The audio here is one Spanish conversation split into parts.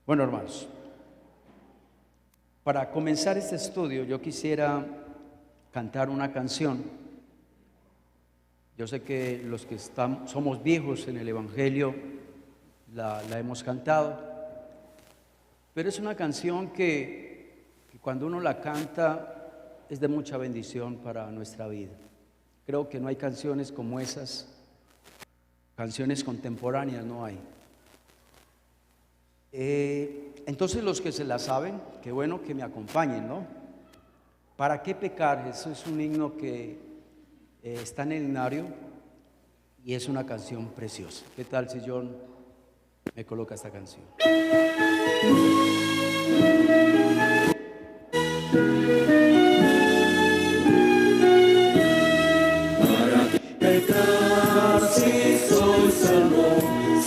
Bueno, hermanos, para comenzar este estudio yo quisiera cantar una canción. Yo sé que los que somos viejos en el Evangelio la hemos cantado, pero es una canción que cuando uno la canta es de mucha bendición para nuestra vida. Creo que no hay canciones como esas, canciones contemporáneas no hay. Entonces los que se la saben, qué bueno que me acompañen, ¿no? ¿Para qué pecar? Eso es un himno que está en el himnario y es una canción preciosa. ¿Qué tal si John me coloca esta canción? ¿Para qué pecar si soy salvo?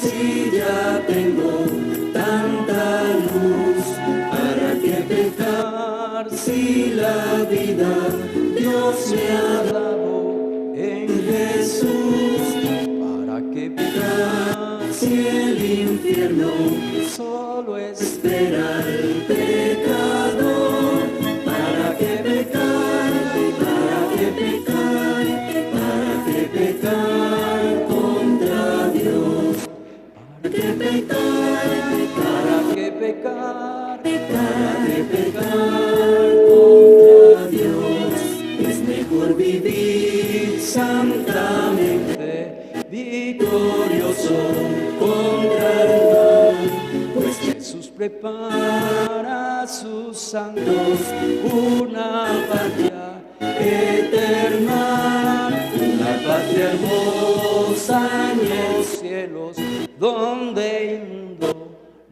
Si ya tengo tanta luz. ¿Para qué pecar si la vida Dios me ha dado en Jesús? ¿Para qué pecar Si el infierno solo espera el pecador? ¿Para qué pecar? ¿Para qué pecar? ¿Para qué pecar contra Dios? ¿Para qué pecar? ¿Para qué pecar? ¿Para qué pecar contra Dios? Es mejor vivir santamente, victorioso contra el mal, pues Jesús prepara a sus santos una patria eterna, una patria hermosa en en el los cielos donde inmundo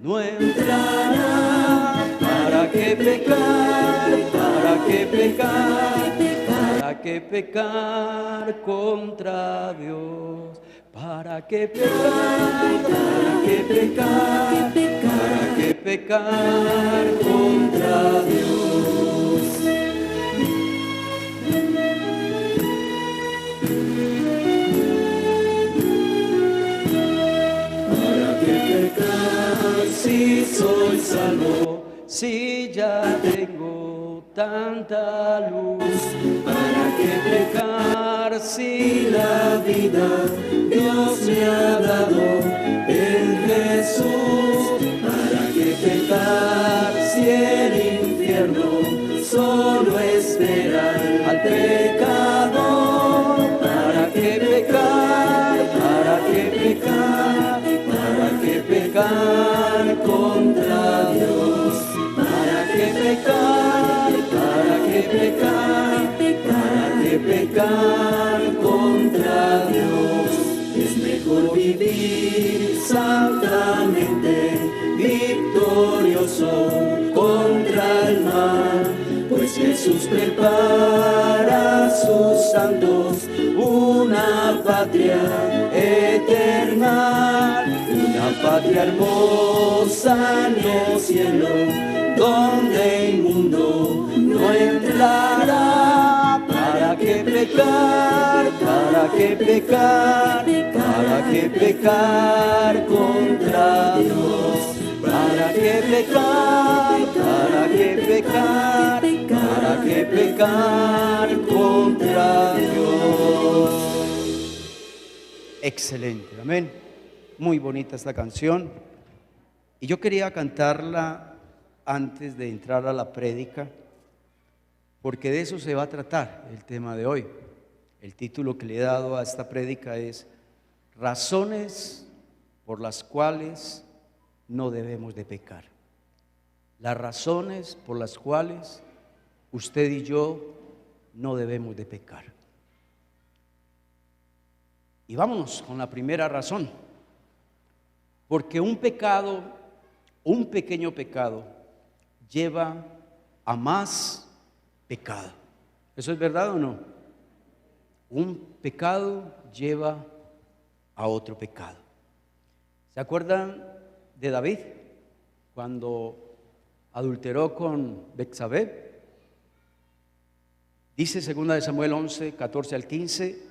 no entrará. ¿Para qué pecar? ¿Para qué pecar? ¿Para qué pecar contra Dios? ¿Para qué pecar? ¿Para qué pecar? ¿Para qué pecar contra Dios? ¿Para qué pecar si soy salvo? Si ya tengo tanta luz, ¿Para qué pecar si la vida Dios me ha dado en Jesús? ¿Para qué pecar si el infierno solo espera al pecador? ¿Para qué pecar? ¿Para qué pecar? ¿Para qué pecar contra Dios? ¿Para qué pecar? ¿Para qué pecar? ¿Para qué pecar contra Dios? Es mejor vivir santamente, victorioso contra el mal, pues Jesús prepara a sus santos una patria eterna, una patria hermosa en el cielo, donde el mundo no entrará. ¿Para qué pecar? ¿Para qué pecar? ¿Para qué pecar contra Dios? ¿Para qué pecar? ¿Para qué pecar? ¿Para qué pecar contra Dios? Excelente, amén. Muy bonita esta canción. Y yo quería cantarla antes de entrar a la prédica, porque de eso se va a tratar el tema de hoy. El título que le he dado a esta prédica es Razones por las cuales no debemos de pecar. Las razones por las cuales usted y yo no debemos de pecar. Y vámonos con la primera razón. Porque un pecado, un pequeño pecado, lleva a más pecado. ¿Eso es verdad o no? Un pecado lleva a otro pecado. ¿Se acuerdan de David cuando adulteró con Betsabé? Dice 2 Samuel 11, 14 al 15,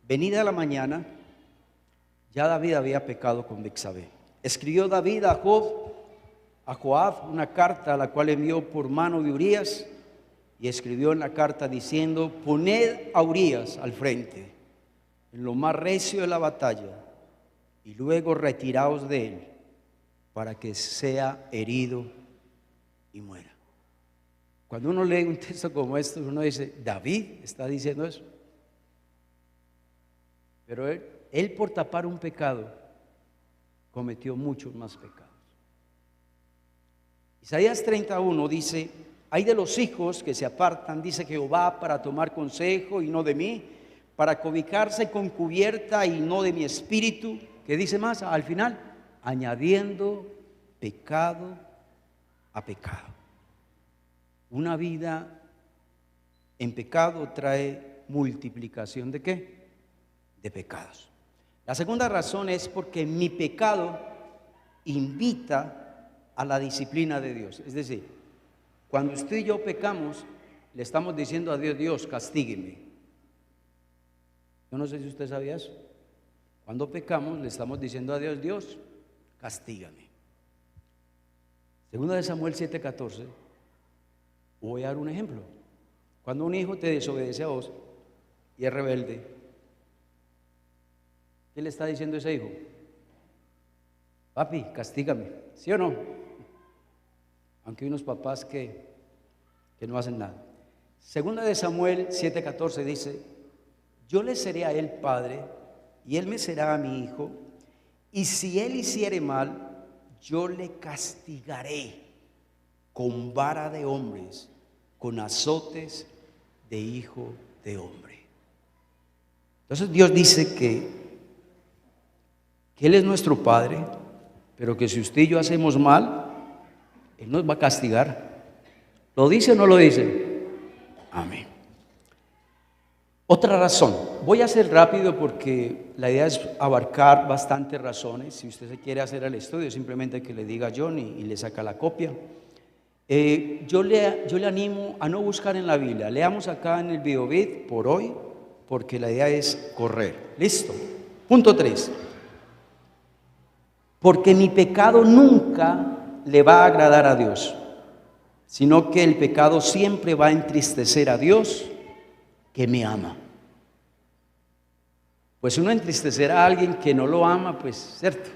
venida la mañana, ya David había pecado con Betsabé. Escribió David a Job a Joab una carta, a la cual envió por mano de Urías, y escribió en la carta diciendo: poned a Urías al frente, en lo más recio de la batalla, y luego retiraos de él, para que sea herido y muera. Cuando uno lee un texto como este, uno dice: David está diciendo eso. Pero él por tapar un pecado cometió muchos más pecados. Isaías 31 dice: hay de los hijos que se apartan, dice Jehová, para tomar consejo y no de mí, para cobijarse con cubierta y no de mi espíritu. ¿Qué dice más al final? Añadiendo pecado a pecado. Una vida en pecado trae multiplicación ¿de qué? De pecados. La segunda razón es porque mi pecado invita a la disciplina de Dios. Es decir, cuando usted y yo pecamos, le estamos diciendo a Dios: Dios, castígueme. Yo no sé si usted sabía eso. Cuando pecamos, le estamos diciendo a Dios: Dios, castígame. Segunda de Samuel 7:14. Voy a dar un ejemplo. Cuando un hijo te desobedece a vos y es rebelde, ¿qué le está diciendo ese hijo? Papi, castígame, ¿sí o no? Aunque hay unos papás que no hacen nada. Segunda de Samuel 7:14 dice: yo le seré a él padre y él me será a mi hijo, y si él hiciere mal, yo le castigaré con vara de hombres, con azotes de hijo de hombre. Entonces Dios dice que Él es nuestro Padre, pero que si usted y yo hacemos mal, Él nos va a castigar. ¿Lo dice o no lo dice? Amén. Otra razón, voy a ser rápido porque la idea es abarcar bastantes razones. Si usted se quiere hacer el estudio, simplemente que le diga a John y le saca la copia. Yo le animo a no buscar en la Biblia. Leamos acá en el BioBit por hoy, porque la idea es correr. Listo. Punto 3. Porque mi pecado nunca le va a agradar a Dios, sino que el pecado siempre va a entristecer a Dios, que me ama. Pues uno entristecerá a alguien que no lo ama, pues cierto,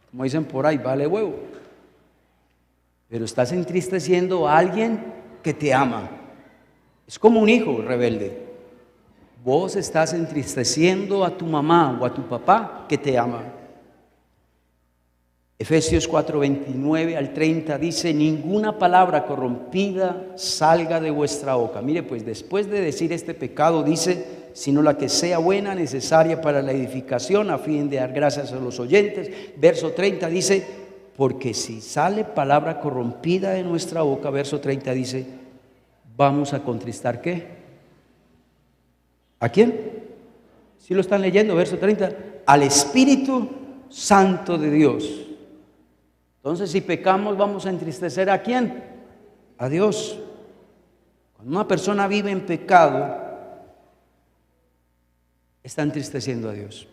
como dicen por ahí, vale huevo. Pero estás entristeciendo a alguien que te ama. Es como un hijo rebelde. Vos estás entristeciendo a tu mamá o a tu papá que te ama. Efesios 4:29 al 30 dice: ninguna palabra corrompida salga de vuestra boca. Mire, pues después de decir este pecado dice: sino la que sea buena, necesaria para la edificación, a fin de dar gracias a los oyentes. Verso 30 dice: porque si sale palabra corrompida de nuestra boca, verso 30 dice, vamos a contristar ¿qué? ¿A quién? ¿Sí lo están leyendo? Verso 30, al Espíritu Santo de Dios. Entonces, si pecamos, vamos a entristecer ¿a quién? A Dios. Cuando una persona vive en pecado, está entristeciendo a Dios.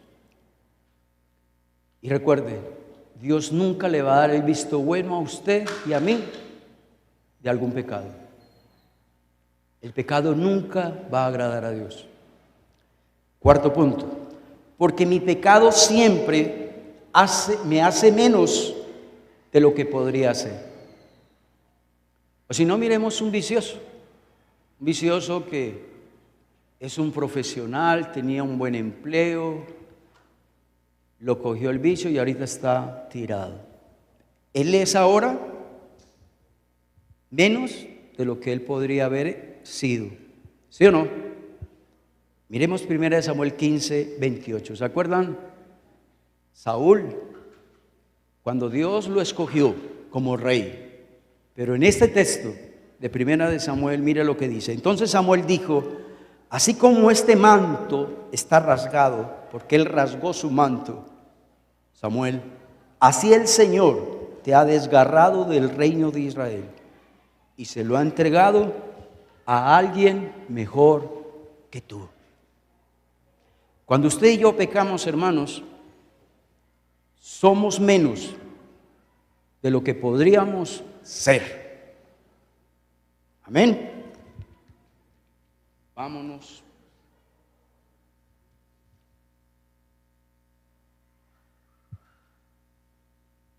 Y recuerde, Dios nunca le va a dar el visto bueno a usted y a mí de algún pecado. El pecado nunca va a agradar a Dios. Cuarto punto, porque mi pecado siempre me hace menos de lo que podría hacer. O si no, miremos un vicioso que es un profesional, tenía un buen empleo, lo cogió el vicio y ahorita está tirado. Él es ahora menos de lo que él podría haber sido. ¿Sí o no? Miremos 1 Samuel 15:28. ¿Se acuerdan? Saúl, cuando Dios lo escogió como rey. Pero en este texto de 1 Samuel, mire lo que dice. Entonces Samuel dijo: así como este manto está rasgado, porque él rasgó su manto, Samuel, así el Señor te ha desgarrado del reino de Israel y se lo ha entregado a alguien mejor que tú. Cuando usted y yo pecamos, hermanos, somos menos de lo que podríamos ser. Amén. Vámonos.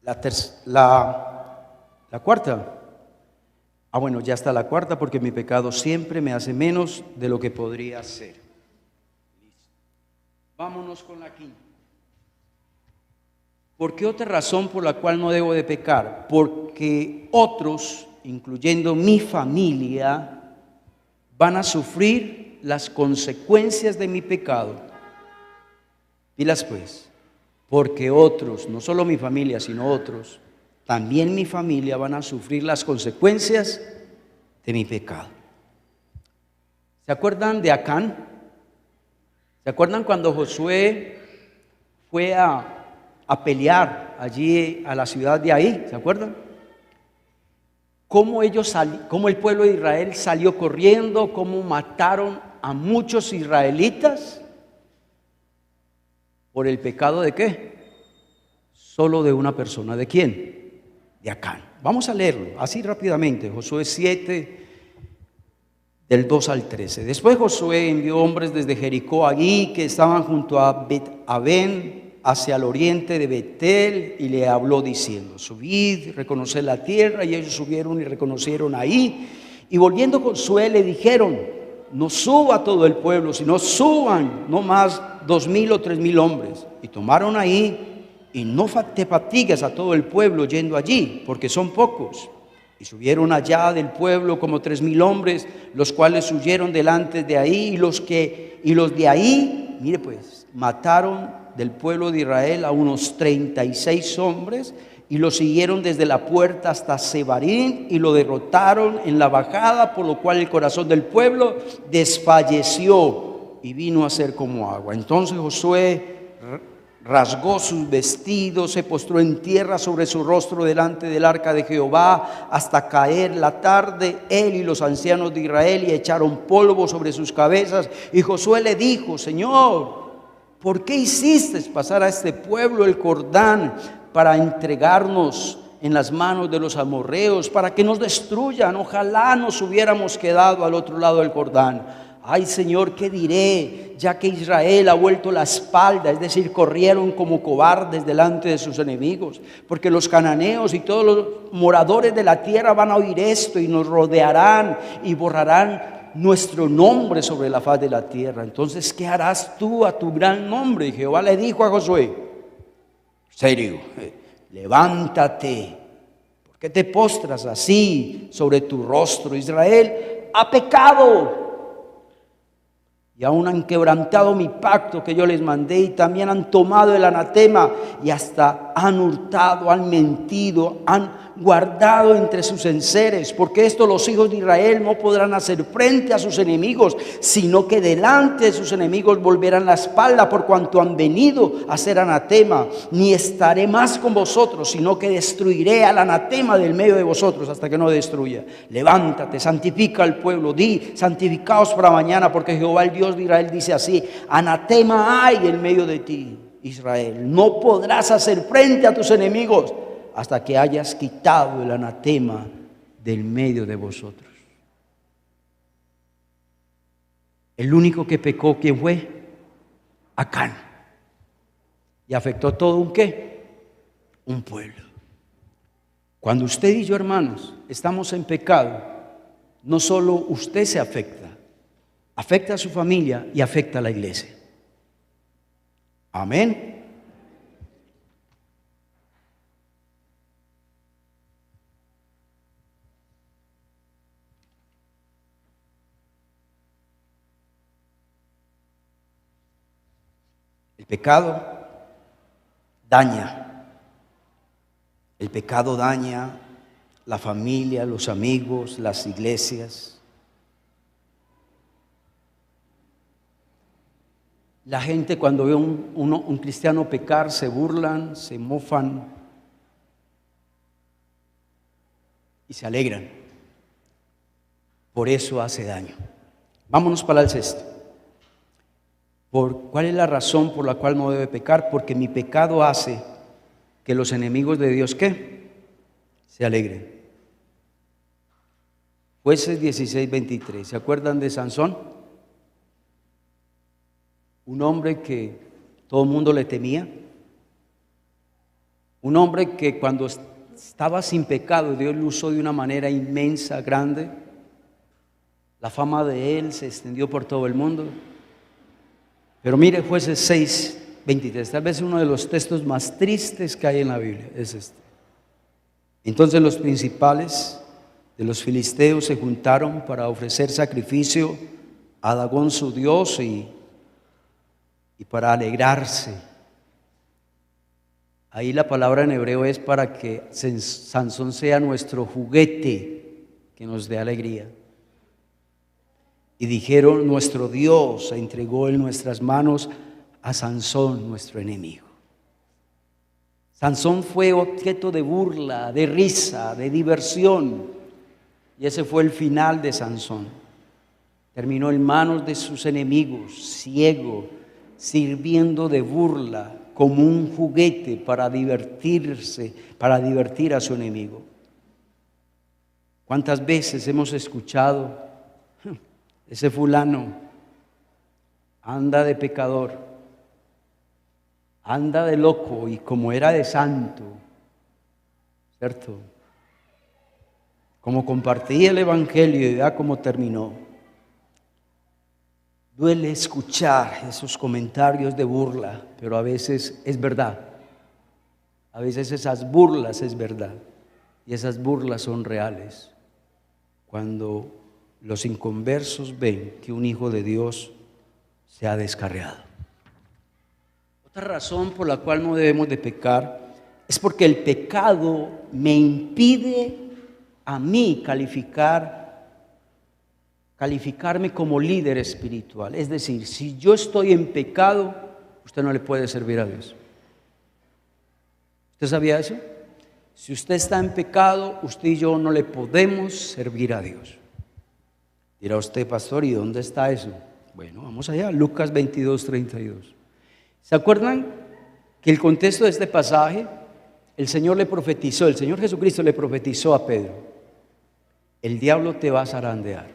La cuarta. Bueno, ya está la cuarta, porque mi pecado siempre me hace menos de lo que podría ser. Listo. Vámonos con la quinta. ¿Por qué otra razón por la cual no debo de pecar? Porque otros, incluyendo mi familia, van a sufrir las consecuencias de mi pecado. Dilas pues, porque otros, no solo mi familia, sino otros, también mi familia van a sufrir las consecuencias de mi pecado. ¿Se acuerdan de Acán? ¿Se acuerdan cuando Josué fue a pelear allí a la ciudad de Ai? ¿Se acuerdan? Cómo el pueblo de Israel salió corriendo, cómo mataron a muchos israelitas por el pecado de ¿qué? Solo de una persona. ¿De quién? De Acán. Vamos a leerlo así rápidamente. Josué 7, del 2 al 13. Después Josué envió hombres desde Jericó allí que estaban junto a Bet-Aven, hacia el oriente de Betel, y le habló diciendo: subid, reconoced la tierra. Y ellos subieron y reconocieron ahí. Y volviendo Josué le dijeron: no suba todo el pueblo, sino suban no más 2,000 o 3,000 hombres. Y tomaron ahí. Y no te fatigues a todo el pueblo yendo allí, porque son pocos. Y subieron allá del pueblo como 3,000 hombres, los cuales huyeron delante de ahí. Y los de ahí, mire pues, mataron del pueblo de Israel a unos 36 hombres, y lo siguieron desde la puerta hasta Sebarim, y lo derrotaron en la bajada, por lo cual el corazón del pueblo desfalleció y vino a ser como agua. Entonces Josué rasgó sus vestidos, se postró en tierra sobre su rostro delante del arca de Jehová hasta caer la tarde, él y los ancianos de Israel, y echaron polvo sobre sus cabezas. Y Josué le dijo: Señor, ¿por qué hiciste pasar a este pueblo el Jordán para entregarnos en las manos de los amorreos, para que nos destruyan? Ojalá nos hubiéramos quedado al otro lado del Jordán. Ay, Señor, ¿qué diré? Ya que Israel ha vuelto la espalda, es decir, corrieron como cobardes delante de sus enemigos, porque los cananeos y todos los moradores de la tierra van a oír esto y nos rodearán y borrarán nuestro nombre sobre la faz de la tierra. Entonces, ¿qué harás tú a tu gran nombre? Y Jehová le dijo a Josué: serio, levántate, ¿por qué te postras así sobre tu rostro? Israel ha pecado y aún han quebrantado mi pacto que yo les mandé, y también han tomado el anatema, y hasta han hurtado, han mentido, han guardado entre sus enseres. Porque esto los hijos de Israel no podrán hacer frente a sus enemigos, sino que delante de sus enemigos volverán la espalda, por cuanto han venido a ser anatema. Ni estaré más con vosotros, sino que destruiré al anatema del medio de vosotros hasta que no destruya. Levántate, santifica al pueblo, di: santificaos para mañana, porque Jehová el Dios de Israel dice así: anatema hay en medio de ti, Israel. No podrás hacer frente a tus enemigos hasta que hayas quitado el anatema del medio de vosotros. El único que pecó, ¿quién fue? Acán. Y afectó todo un ¿qué? Un pueblo. Cuando usted y yo, hermanos, estamos en pecado, no solo usted se afecta a su familia y afecta a la iglesia. Amén. El pecado daña. El pecado daña la familia, los amigos, las iglesias. La gente, cuando ve un cristiano pecar, se burlan, se mofan y se alegran. Por eso hace daño. Vámonos para el sexto. ¿Cuál es la razón por la cual no debe pecar? Porque mi pecado hace que los enemigos de Dios, ¿qué? se alegren. Jueces 16:23. ¿Se acuerdan de Sansón? Un hombre que todo el mundo le temía. Un hombre que cuando estaba sin pecado, Dios lo usó de una manera inmensa, grande. La fama de él se extendió por todo el mundo. Pero mire, Jueces 6:23, tal vez uno de los textos más tristes que hay en la Biblia es este. Entonces los principales de los filisteos se juntaron para ofrecer sacrificio a Dagón su dios y para alegrarse. Ahí la palabra en hebreo es para que Sansón sea nuestro juguete que nos dé alegría. Y dijeron: nuestro Dios entregó en nuestras manos a Sansón, nuestro enemigo. Sansón fue objeto de burla, de risa, de diversión. Y ese fue el final de Sansón. Terminó en manos de sus enemigos, ciego, sirviendo de burla, como un juguete para divertirse, para divertir a su enemigo. ¿Cuántas veces hemos escuchado: ese fulano anda de pecador, anda de loco, y como era de santo, ¿cierto? Como compartía el evangelio y vea cómo terminó. Duele escuchar esos comentarios de burla, pero a veces es verdad. A veces esas burlas es verdad, y esas burlas son reales. Cuando los inconversos ven que un hijo de Dios se ha descarriado. Otra razón por la cual no debemos de pecar es porque el pecado me impide a mí calificarme como líder espiritual. Es decir, si yo estoy en pecado, usted no le puede servir a Dios. ¿Usted sabía eso? Si usted está en pecado, usted y yo no le podemos servir a Dios. Dirá usted: pastor, ¿y dónde está eso? Bueno, vamos allá, Lucas 22:32. ¿Se acuerdan que el contexto de este pasaje, el Señor Jesucristo le profetizó a Pedro: el diablo te va a zarandear,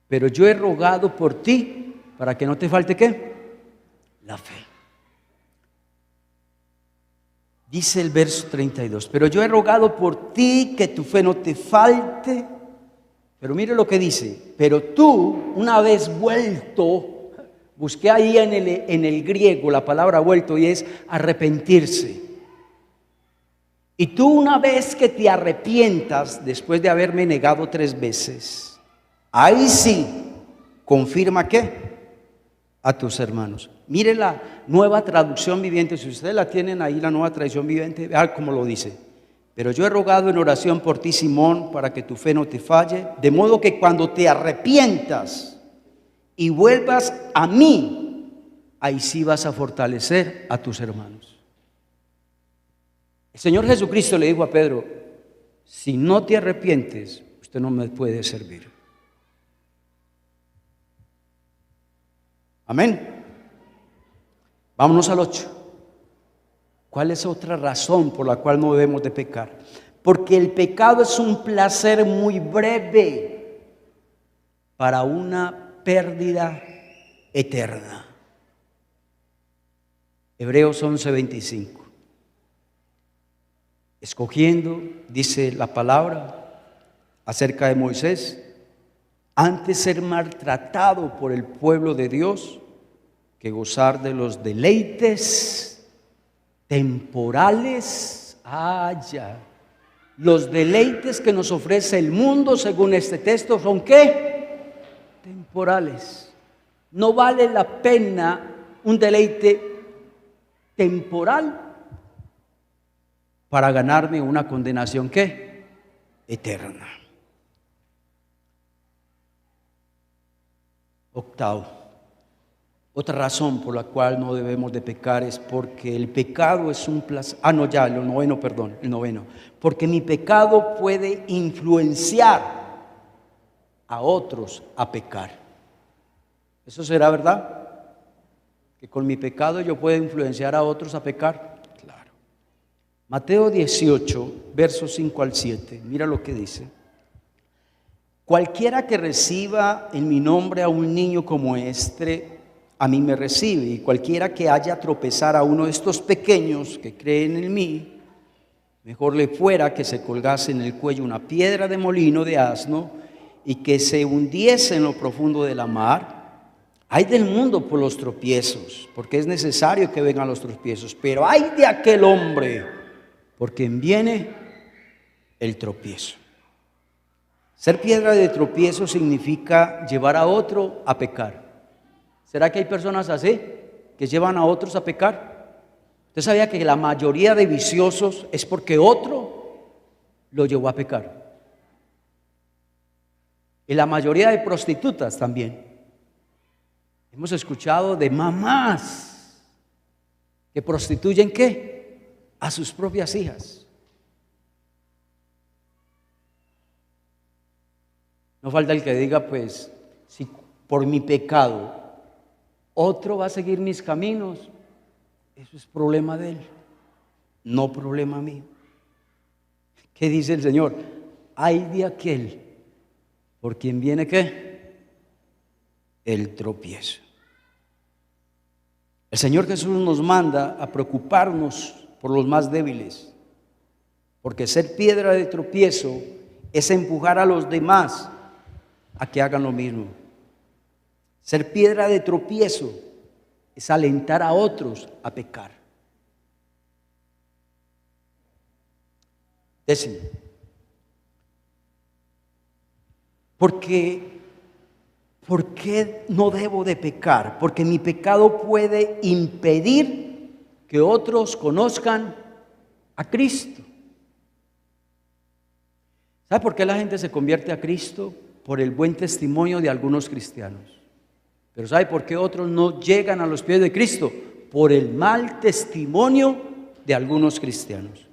pero yo he rogado por ti para que no te falte ¿qué? La fe. Dice el verso 32, pero yo he rogado por ti que tu fe no te falte. Pero mire lo que dice: pero tú, una vez vuelto, busqué ahí en el griego la palabra vuelto, y es arrepentirse. Y tú, una vez que te arrepientas, después de haberme negado 3 veces, ahí sí, confirma ¿qué? A tus hermanos. Mire la Nueva Traducción Viviente. Si ustedes la tienen ahí, la Nueva Traducción Viviente, vean cómo lo dice: pero yo he rogado en oración por ti, Simón, para que tu fe no te falle, de modo que cuando te arrepientas y vuelvas a mí, ahí sí vas a fortalecer a tus hermanos. El Señor Jesucristo le dijo a Pedro: si no te arrepientes, usted no me puede servir. Amén. Vámonos al 8. ¿Cuál es otra razón por la cual no debemos de pecar? Porque el pecado es un placer muy breve para una pérdida eterna. Hebreos 11:25. Escogiendo, dice la palabra acerca de Moisés, antes ser maltratado por el pueblo de Dios que gozar de los deleites temporales. Ya. Los deleites que nos ofrece el mundo, según este texto, ¿son qué? Temporales. No vale la pena un deleite temporal para ganarme una condenación ¿qué? Eterna. Octavo, otra razón por la cual no debemos de pecar es porque el pecado es un placer. El noveno. Porque mi pecado puede influenciar a otros a pecar. ¿Eso será verdad? ¿Que con mi pecado yo puedo influenciar a otros a pecar? Claro. Mateo 18, versos 5 al 7. Mira lo que dice. Cualquiera que reciba en mi nombre a un niño como este, a mí me recibe. Y cualquiera que haya tropezar a uno de estos pequeños que creen en mí, mejor le fuera que se colgase en el cuello una piedra de molino de asno y que se hundiese en lo profundo de la mar. Hay del mundo por los tropiezos, porque es necesario que vengan los tropiezos, pero hay de aquel hombre por quien viene el tropiezo. Ser piedra de tropiezo significa llevar a otro a pecar. ¿Será que hay personas así que llevan a otros a pecar? ¿Usted sabía que la mayoría de viciosos es porque otro lo llevó a pecar? Y la mayoría de prostitutas también. Hemos escuchado de mamás que prostituyen ¿qué? A sus propias hijas. No falta el que diga, pues, si por mi pecado otro va a seguir mis caminos, eso es problema de él, no problema mío. ¿Qué dice el Señor? Ay de aquel por quien viene ¿qué? El tropiezo. El Señor Jesús nos manda a preocuparnos por los más débiles, porque ser piedra de tropiezo es empujar a los demás a que hagan lo mismo. Ser piedra de tropiezo es alentar a otros a pecar. Décimo, ¿por qué no debo de pecar? Porque mi pecado puede impedir que otros conozcan a Cristo. ¿Sabe por qué la gente se convierte a Cristo? Por el buen testimonio de algunos cristianos. Pero ¿sabe por qué otros no llegan a los pies de Cristo? Por el mal testimonio de algunos cristianos.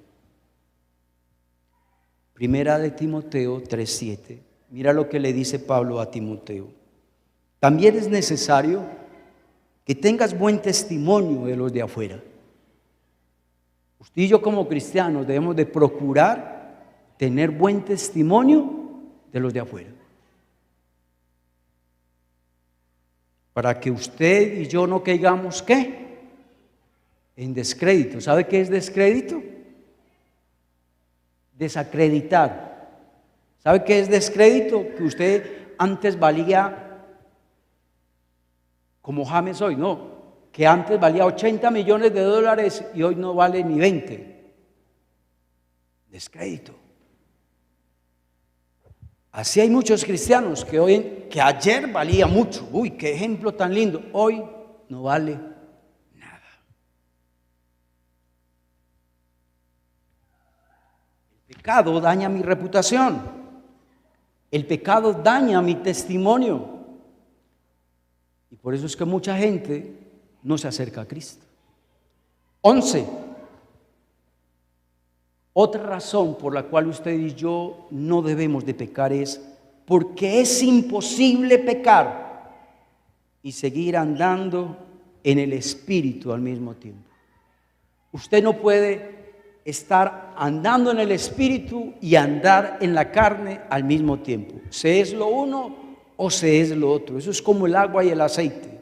Primera de Timoteo 3:7. Mira lo que le dice Pablo a Timoteo. También es necesario que tengas buen testimonio de los de afuera. Usted y yo como cristianos debemos de procurar tener buen testimonio de los de afuera. Para que usted y yo no caigamos, ¿qué? En descrédito. ¿Sabe qué es descrédito? Desacreditar. ¿Sabe qué es descrédito? Que usted antes valía como James hoy, no. Que antes valía 80 millones de dólares y hoy no vale ni 20. Descrédito. Así hay muchos cristianos que ayer valía mucho. Uy, qué ejemplo tan lindo. Hoy no vale nada. El pecado daña mi reputación. El pecado daña mi testimonio. Y por eso es que mucha gente no se acerca a Cristo. 11. Otra razón por la cual usted y yo no debemos de pecar es porque es imposible pecar y seguir andando en el Espíritu al mismo tiempo. Usted no puede estar andando en el Espíritu y andar en la carne al mismo tiempo. Se es lo uno o se es lo otro. Eso es como el agua y el aceite.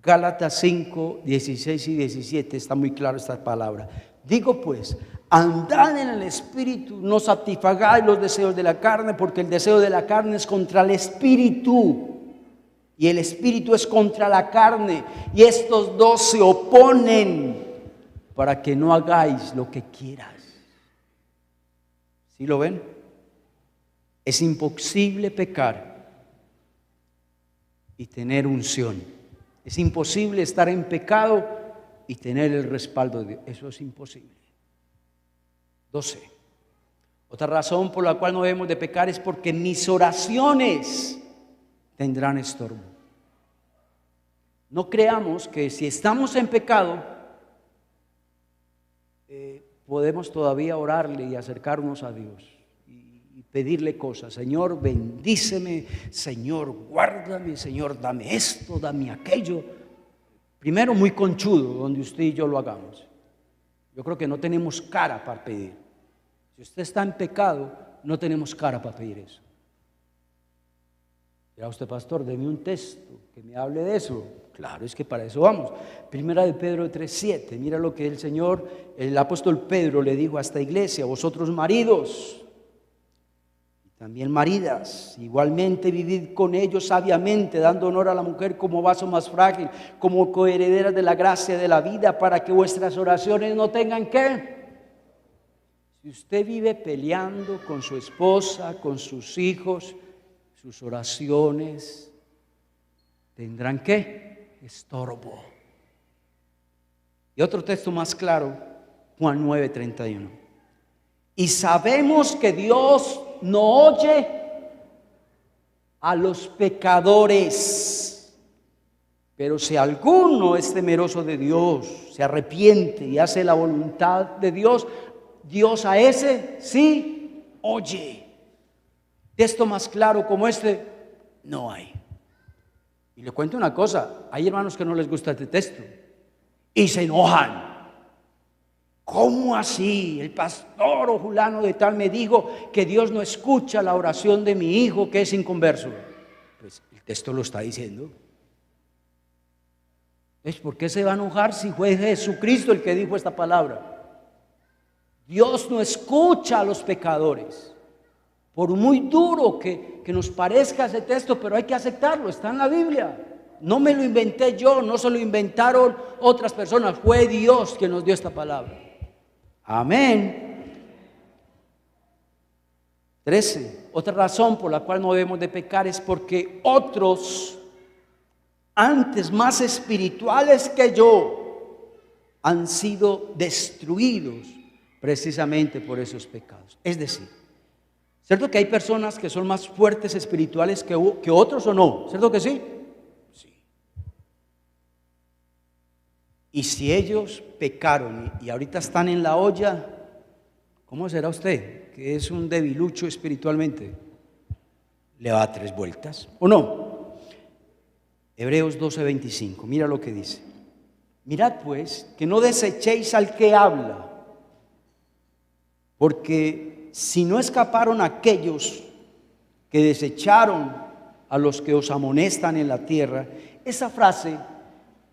Gálatas 5, 16 y 17 está muy claro esta palabra. Digo pues, andad en el Espíritu, no satisfagáis los deseos de la carne, porque el deseo de la carne es contra el Espíritu y el Espíritu es contra la carne, y estos dos se oponen para que no hagáis lo que quieras. ¿Sí lo ven? Es imposible pecar y tener unción. Es imposible estar en pecado y tener el respaldo de Dios. Eso es imposible. 12. Otra razón por la cual no debemos de pecar es porque mis oraciones tendrán estorbo. No creamos que si estamos en pecado podemos todavía orarle y acercarnos a Dios y pedirle cosas. Señor, bendíceme, Señor, guárdame, Señor, dame esto, dame aquello. Primero, muy conchudo donde usted y yo lo hagamos. Yo creo que no tenemos cara para pedir. Si usted está en pecado, no tenemos cara para pedir eso. Dirá usted, pastor, deme un texto que me hable de eso. Claro, es que para eso vamos. Primera de Pedro 3:7. Mira lo que el apóstol Pedro le dijo a esta iglesia: vosotros maridos, y también maridas, igualmente vivid con ellos sabiamente, dando honor a la mujer como vaso más frágil, como coherederas de la gracia de la vida, para que vuestras oraciones no tengan ¿qué? Si usted vive peleando con su esposa, con sus hijos, sus oraciones tendrán ¿qué? Estorbo. Y otro texto más claro, Juan 9:31. Y sabemos que Dios no oye a los pecadores, pero si alguno es temeroso de Dios, se arrepiente y hace la voluntad de Dios, Dios a ese sí oye. Texto más claro como este no hay. Y le cuento una cosa: hay hermanos que no les gusta este texto y se enojan. ¿Cómo así? El pastor o fulano de tal me dijo que Dios no escucha la oración de mi hijo que es inconverso. Pues el texto lo está diciendo. ¿Por qué se va a enojar si fue Jesucristo el que dijo esta palabra? Dios no escucha a los pecadores. Por muy duro que nos parezca ese texto, pero hay que aceptarlo, está en la Biblia. No me lo inventé yo, no se lo inventaron otras personas, fue Dios quien nos dio esta palabra. Amén. 13. Otra razón por la cual no debemos de pecar es porque otros, antes más espirituales que yo, han sido destruidos precisamente por esos pecados. Es decir, ¿cierto que hay personas que son más fuertes espirituales que otros o no? ¿Cierto que sí? Sí. Y si ellos pecaron y ahorita están en la olla, ¿cómo será usted, que es un debilucho espiritualmente? ¿Le va a 3 vueltas o no? Hebreos 12:25, mira lo que dice. Mirad pues que no desechéis al que habla, porque si no escaparon aquellos que desecharon a los que os amonestan en la tierra. Esa frase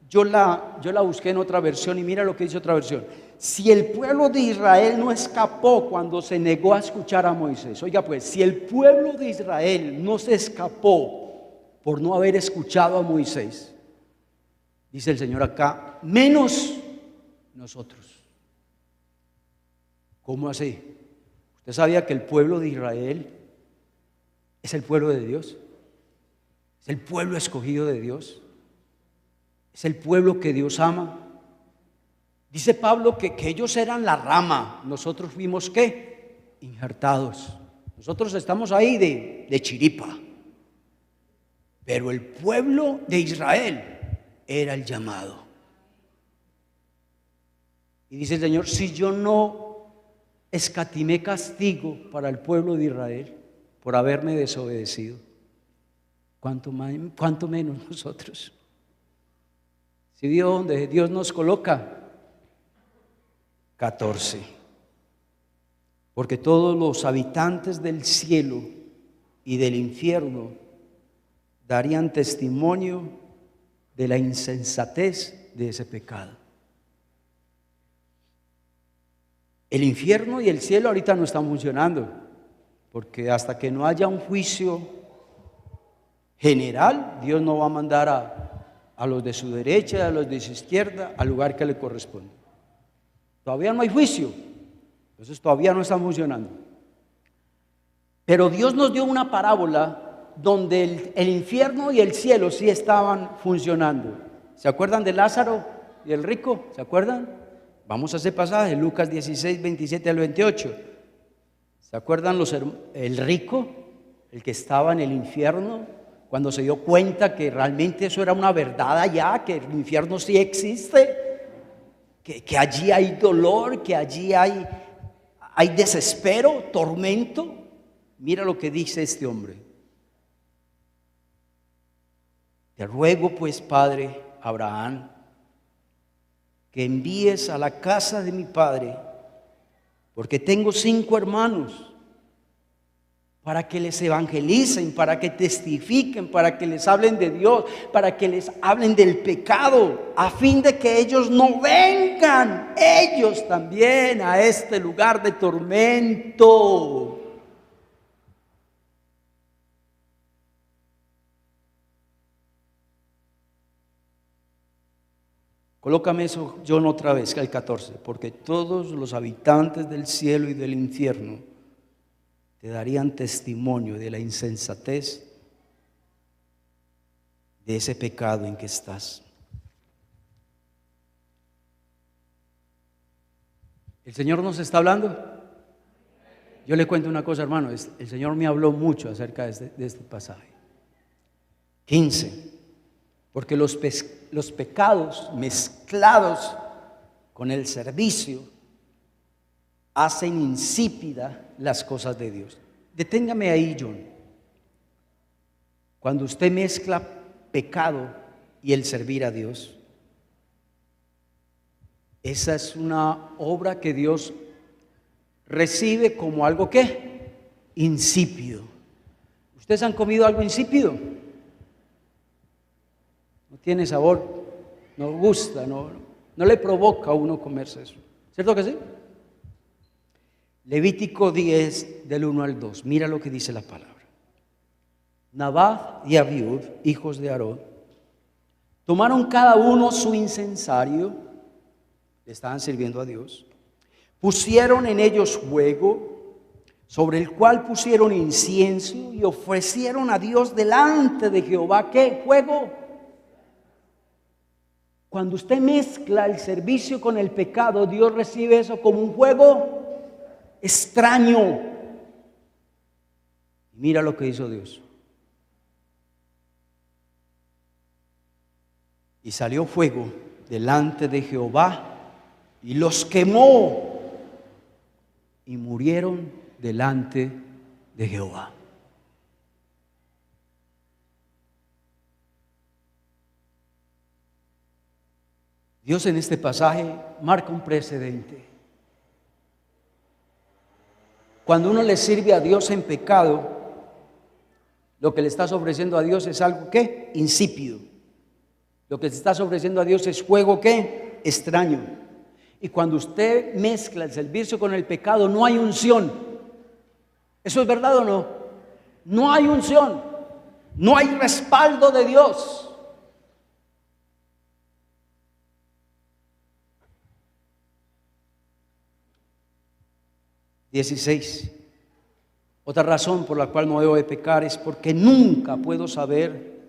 yo la busqué en otra versión y mira lo que dice otra versión. Si el pueblo de Israel no escapó cuando se negó a escuchar a Moisés, oiga pues, si el pueblo de Israel no se escapó por no haber escuchado a Moisés, dice el Señor acá, menos nosotros. ¿Cómo así? ¿Usted sabía que el pueblo de Israel es el pueblo de Dios? ¿Es el pueblo escogido de Dios? ¿Es el pueblo que Dios ama? Dice Pablo que ellos eran la rama, nosotros fuimos ¿qué? Injertados. Nosotros estamos ahí de chiripa. Pero el pueblo de Israel era el llamado. Y dice el Señor, si yo no escatimé castigo para el pueblo de Israel por haberme desobedecido, ¿cuánto menos nosotros? Si vio donde Dios nos coloca, 14. Porque todos los habitantes del cielo y del infierno darían testimonio de la insensatez de ese pecado. El infierno y el cielo ahorita no están funcionando, porque hasta que no haya un juicio general, Dios no va a mandar a los de su derecha y a los de su izquierda al lugar que le corresponde. Todavía no hay juicio, entonces todavía no están funcionando. Pero Dios nos dio una parábola donde el infierno y el cielo sí estaban funcionando. ¿Se acuerdan de Lázaro y el rico? ¿Se acuerdan? Vamos a ese pasaje, Lucas 16, 27 al 28. ¿Se acuerdan el rico, el que estaba en el infierno, cuando se dio cuenta que realmente eso era una verdad allá, que el infierno sí existe, que allí hay dolor, que allí hay desespero, tormento? Mira lo que dice este hombre. Te ruego pues, Padre Abraham, que envíes a la casa de mi padre, porque tengo 5 hermanos, para que les evangelicen, para que testifiquen, para que les hablen de Dios, para que les hablen del pecado, a fin de que ellos no vengan ellos también a este lugar de tormento. Colócame eso, John, otra vez, el 14, porque todos los habitantes del cielo y del infierno te darían testimonio de la insensatez de ese pecado en que estás. ¿El Señor nos está hablando? Yo le cuento una cosa, hermano, el Señor me habló mucho acerca de este pasaje. 15. Porque los pecados mezclados con el servicio hacen insípida las cosas de Dios. Deténgame ahí, John. Cuando usted mezcla pecado y el servir a Dios, esa es una obra que Dios recibe como algo ¿qué? Insípido. ¿Ustedes han comido algo insípido? No tiene sabor, no gusta, no le provoca a uno comerse eso. ¿Cierto que sí? Levítico 10, del 1 al 2. Mira lo que dice la palabra. Nadab y Abiud, hijos de Aarón, tomaron cada uno su incensario, le estaban sirviendo a Dios, pusieron en ellos fuego, sobre el cual pusieron incienso y ofrecieron a Dios delante de Jehová. ¿Qué? Fuego. Cuando usted mezcla el servicio con el pecado, Dios recibe eso como un fuego extraño. Mira lo que hizo Dios. Y salió fuego delante de Jehová y los quemó y murieron delante de Jehová. Dios en este pasaje marca un precedente. Cuando uno le sirve a Dios en pecado, lo que le estás ofreciendo a Dios es algo ¿qué? Insípido. Lo que le estás ofreciendo a Dios es fuego ¿qué? Extraño. Y cuando usted mezcla el servicio con el pecado, no hay unción. ¿Eso es verdad o no? No hay unción. No hay respaldo de Dios. Otra razón por la cual no debo de pecar es porque nunca puedo saber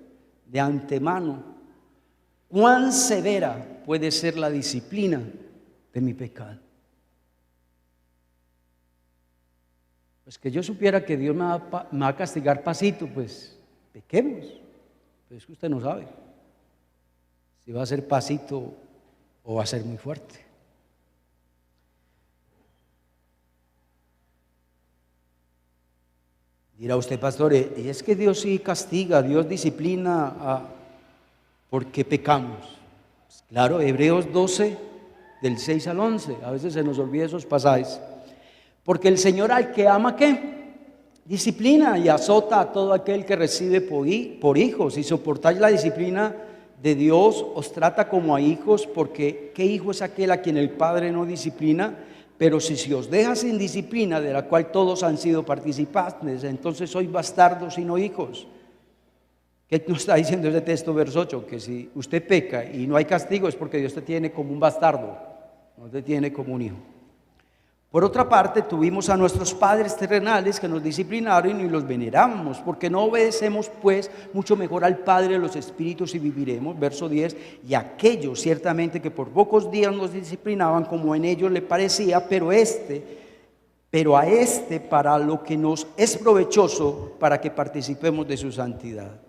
de antemano cuán severa puede ser la disciplina de mi pecado. Pues que yo supiera que Dios me va a castigar pasito, pues pequemos. Pero es que usted no sabe si va a ser pasito o va a ser muy fuerte. Dirá usted, pastor, y es que Dios sí castiga, Dios disciplina porque pecamos. Pues claro, Hebreos 12, del 6 al 11, a veces se nos olvida esos pasajes. Porque el Señor al que ama, ¿qué? Disciplina y azota a todo aquel que recibe por hijos. Si soportáis la disciplina de Dios, os trata como a hijos, porque ¿qué hijo es aquel a quien el Padre no disciplina? Pero si os deja sin disciplina, de la cual todos han sido participantes, entonces sois bastardos y no hijos. ¿Qué nos está diciendo ese texto, verso 8? Que si usted peca y no hay castigo es porque Dios te tiene como un bastardo, no te tiene como un hijo. Por otra parte, tuvimos a nuestros padres terrenales que nos disciplinaron y los venerábamos, porque no obedecemos pues mucho mejor al Padre de los espíritus y viviremos. Verso 10, y aquellos ciertamente que por pocos días nos disciplinaban como en ellos le parecía, pero a este para lo que nos es provechoso, para que participemos de su santidad.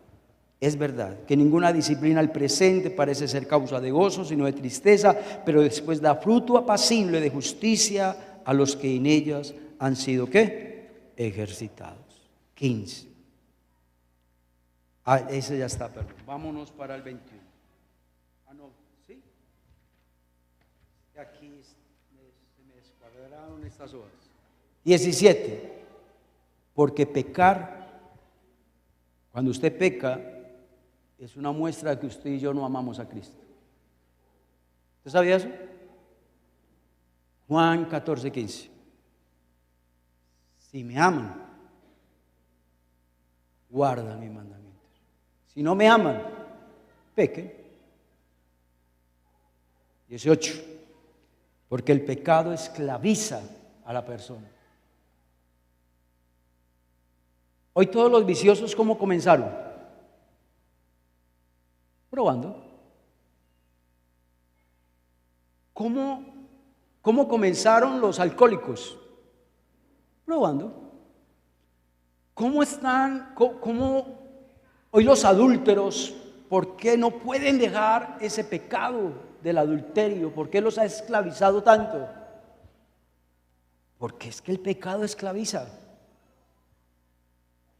Es verdad que ninguna disciplina al presente parece ser causa de gozo, sino de tristeza, pero después da fruto apacible de justicia a los que en ellas han sido ¿qué? Ejercitados. 15. Ese ya está, perdón. Vámonos para el 21. No, ¿sí? Aquí se me descuadraron estas hojas. 17. Porque pecar, cuando usted peca, es una muestra de que usted y yo no amamos a Cristo. ¿Usted sabía eso? Juan 14:15. Si me aman, guardan mis mandamientos. Si no me aman, pequen. 18. Porque el pecado esclaviza a la persona. Hoy todos los viciosos, ¿cómo comenzaron? Probando. ¿Cómo comenzaron los alcohólicos? Probando. ¿Cómo están? ¿Cómo hoy los adúlteros? ¿Por qué no pueden dejar ese pecado del adulterio? ¿Por qué los ha esclavizado tanto? Porque es que el pecado esclaviza.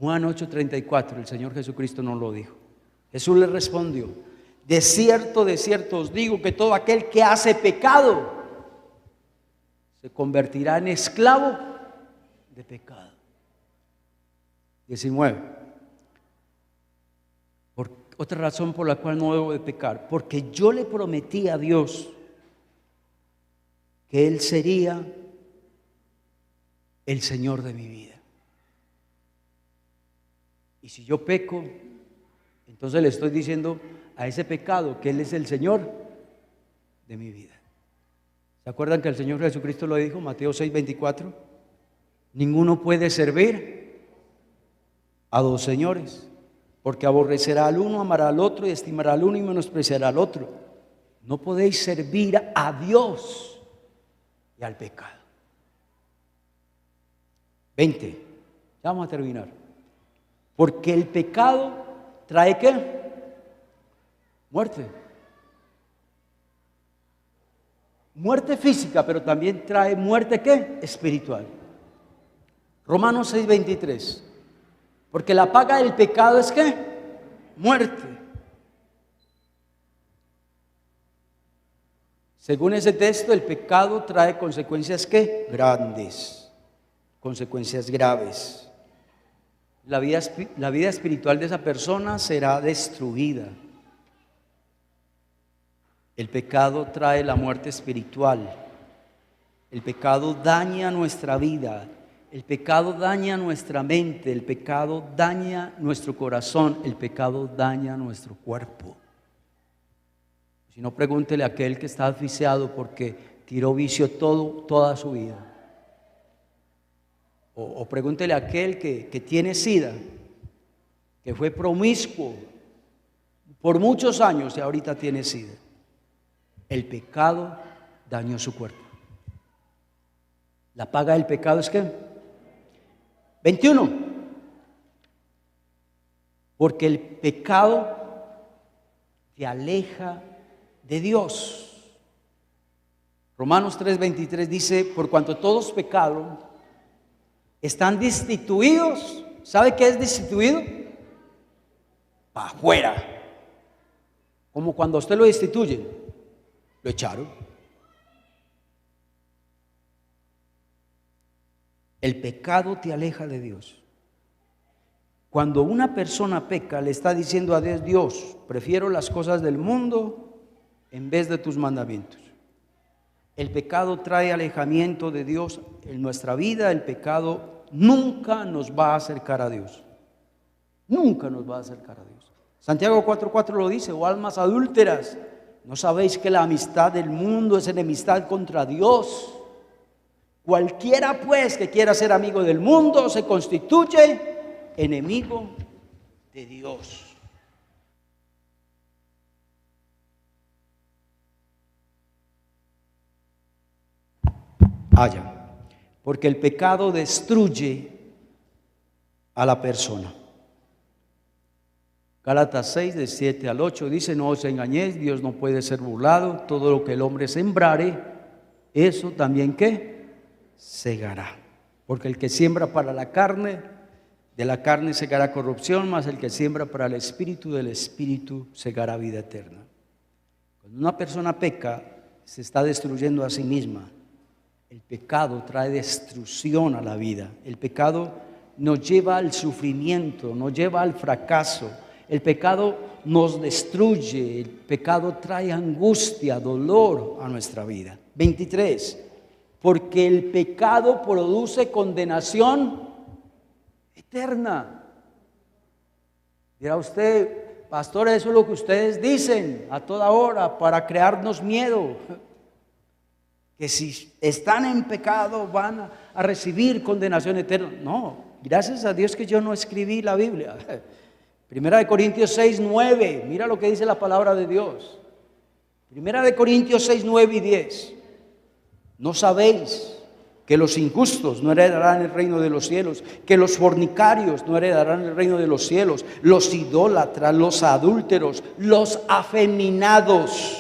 Juan 8:34, el Señor Jesucristo nos lo dijo. Jesús le respondió: de cierto os digo que todo aquel que hace pecado se convertirá en esclavo de pecado. 19. Otra razón por la cual no debo de pecar, porque yo le prometí a Dios que Él sería el Señor de mi vida. Y si yo peco, entonces le estoy diciendo a ese pecado que Él es el Señor de mi vida. ¿Se acuerdan que el Señor Jesucristo lo dijo? Mateo 6:24. Ninguno puede servir a dos señores, porque aborrecerá al uno, amará al otro, y estimará al uno y menospreciará al otro. No podéis servir a Dios y al pecado. 20. Ya vamos a terminar. Porque el pecado trae ¿qué? Muerte. Muerte física, pero también trae muerte ¿qué? Espiritual. Romanos 6:23. Porque la paga del pecado es ¿qué? Muerte. Según ese texto, el pecado trae consecuencias ¿qué? Grandes, consecuencias graves. La vida espiritual de esa persona será destruida. El pecado trae la muerte espiritual. El pecado daña nuestra vida. El pecado daña nuestra mente. El pecado daña nuestro corazón. El pecado daña nuestro cuerpo. Si no, pregúntele a aquel que está asfixiado porque tiró vicio toda su vida. O pregúntele a aquel que tiene SIDA, que fue promiscuo por muchos años y ahorita tiene SIDA. El pecado dañó su cuerpo. La paga del pecado es ¿qué? 21. Porque el pecado te aleja de Dios. Romanos 3:23 dice: por cuanto todos pecaron, están destituidos. ¿Sabe qué es destituido? Para afuera. Como cuando a usted lo destituyen, lo echaron. El pecado te aleja de Dios. Cuando una persona peca, le está diciendo a Dios: Dios, prefiero las cosas del mundo en vez de tus mandamientos. El pecado trae alejamiento de Dios en nuestra vida. El pecado nunca nos va a acercar a Dios. Nunca nos va a acercar a Dios. Santiago 4:4 lo dice: oh almas adúlteras, ¿no sabéis que la amistad del mundo es enemistad contra Dios? Cualquiera pues que quiera ser amigo del mundo se constituye enemigo de Dios. Porque el pecado destruye a la persona. Gálatas 6, de 7 al 8 dice: no os engañéis, Dios no puede ser burlado. Todo lo que el hombre sembrare, eso también ¿qué? Segará. Porque el que siembra para la carne, de la carne segará corrupción, mas el que siembra para el espíritu, del espíritu segará vida eterna. Cuando una persona peca, se está destruyendo a sí misma. El pecado trae destrucción a la vida. El pecado nos lleva al sufrimiento, nos lleva al fracaso. El pecado nos destruye. El pecado trae angustia, dolor a nuestra vida. 23. Porque el pecado produce condenación eterna. Dirá usted, pastor, eso es lo que ustedes dicen a toda hora para crearnos miedo. Que si están en pecado van a recibir condenación eterna. No, gracias a Dios que yo no escribí la Biblia. Primera de Corintios 6, 9, mira lo que dice la palabra de Dios. Primera de Corintios 6, 9 y 10. ¿No sabéis que los injustos no heredarán el reino de los cielos? Que los fornicarios no heredarán el reino de los cielos. Los idólatras, los adúlteros, los afeminados,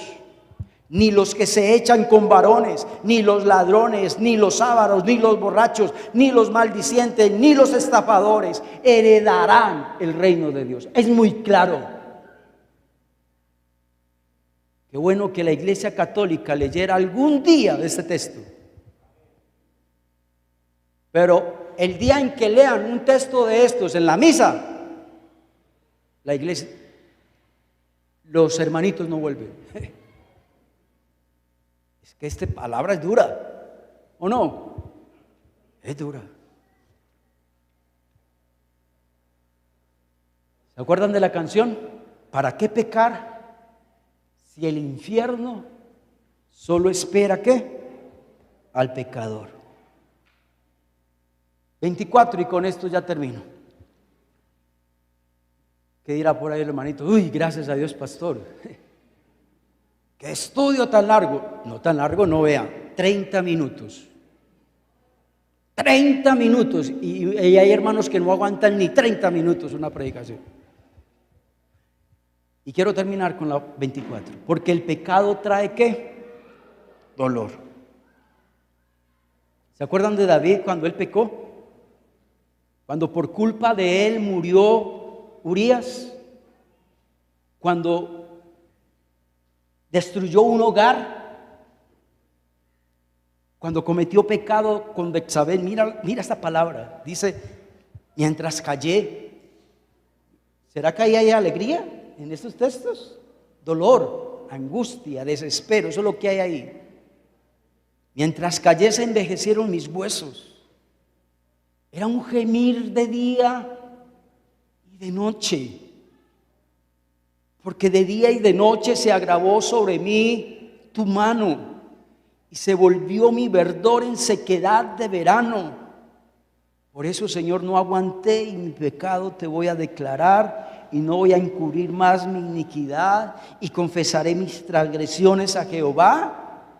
ni los que se echan con varones, ni los ladrones, ni los ávaros, ni los borrachos, ni los maldicientes, ni los estafadores heredarán el reino de Dios. Es muy claro. Qué bueno que la Iglesia Católica leyera algún día este texto. Pero el día en que lean un texto de estos en la misa, la iglesia, los hermanitos no vuelven. Es que esta palabra es dura, ¿o no? Es dura. ¿Se acuerdan de la canción? ¿Para qué pecar si el infierno solo espera qué? Al pecador. 24, y con esto ya termino. ¿Qué dirá por ahí el hermanito? Uy, gracias a Dios, pastor. ¿Qué estudio tan largo? No tan largo, no, vea, 30 minutos. 30 minutos. Y hay hermanos que no aguantan ni 30 minutos una predicación. Y quiero terminar con la 24. Porque el pecado trae ¿qué? Dolor. ¿Se acuerdan de David cuando él pecó? Cuando por culpa de él murió Urías, cuando destruyó un hogar, cuando cometió pecado con Betsabé. Mira esta palabra, dice, mientras callé. ¿Será que ahí hay alegría en estos textos? Dolor, angustia, desespero, eso es lo que hay ahí. Mientras callé se envejecieron mis huesos. Era un gemir de día y de noche, porque de día y de noche se agravó sobre mí tu mano y se volvió mi verdor en sequedad de verano. Por eso, Señor, no aguanté y mi pecado te voy a declarar y no voy a encubrir más mi iniquidad y confesaré mis transgresiones a Jehová,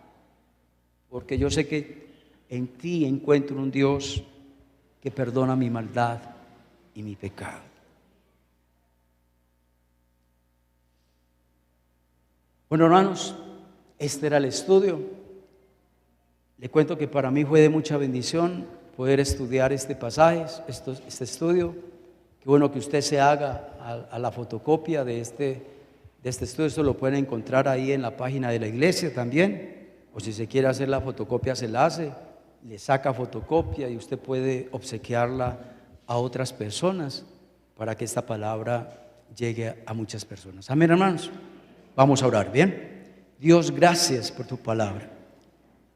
porque yo sé que en ti encuentro un Dios que perdona mi maldad y mi pecado. Bueno, hermanos, este era el estudio. Le cuento que para mí fue de mucha bendición poder estudiar este pasaje, este estudio. Qué bueno que usted se haga a la fotocopia de este estudio. Esto lo pueden encontrar ahí en la página de la iglesia también. O si se quiere hacer la fotocopia, se la hace. Le saca fotocopia y usted puede obsequiarla a otras personas para que esta palabra llegue a muchas personas. Amén, hermanos. Vamos a orar, ¿bien? Dios, gracias por tu palabra.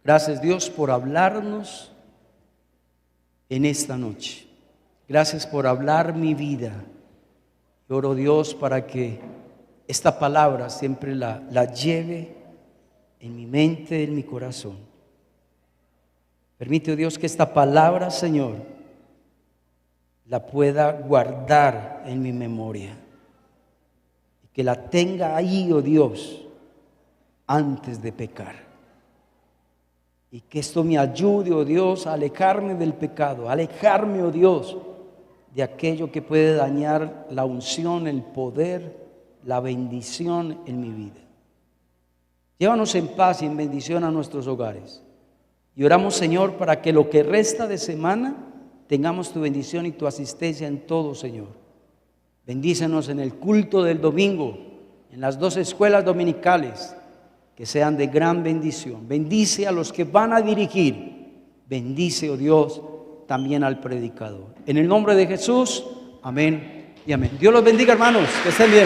Gracias, Dios, por hablarnos en esta noche. Gracias por hablar mi vida. Oro, Dios, para que esta palabra siempre la lleve en mi mente, en mi corazón. Permite, oh Dios, que esta palabra, Señor, la pueda guardar en mi memoria y que la tenga ahí, oh Dios, antes de pecar. Y que esto me ayude, oh Dios, a alejarme del pecado, a alejarme, oh Dios, de aquello que puede dañar la unción, el poder, la bendición en mi vida. Llévanos en paz y en bendición a nuestros hogares. Y oramos, Señor, para que lo que resta de semana tengamos tu bendición y tu asistencia en todo, Señor. Bendícenos en el culto del domingo, en las 2 escuelas dominicales. que sean de gran bendición. Bendice a los que van a dirigir. Bendice, oh Dios, también al predicador. En el nombre de Jesús, amén y amén. Dios los bendiga, hermanos, que estén bien.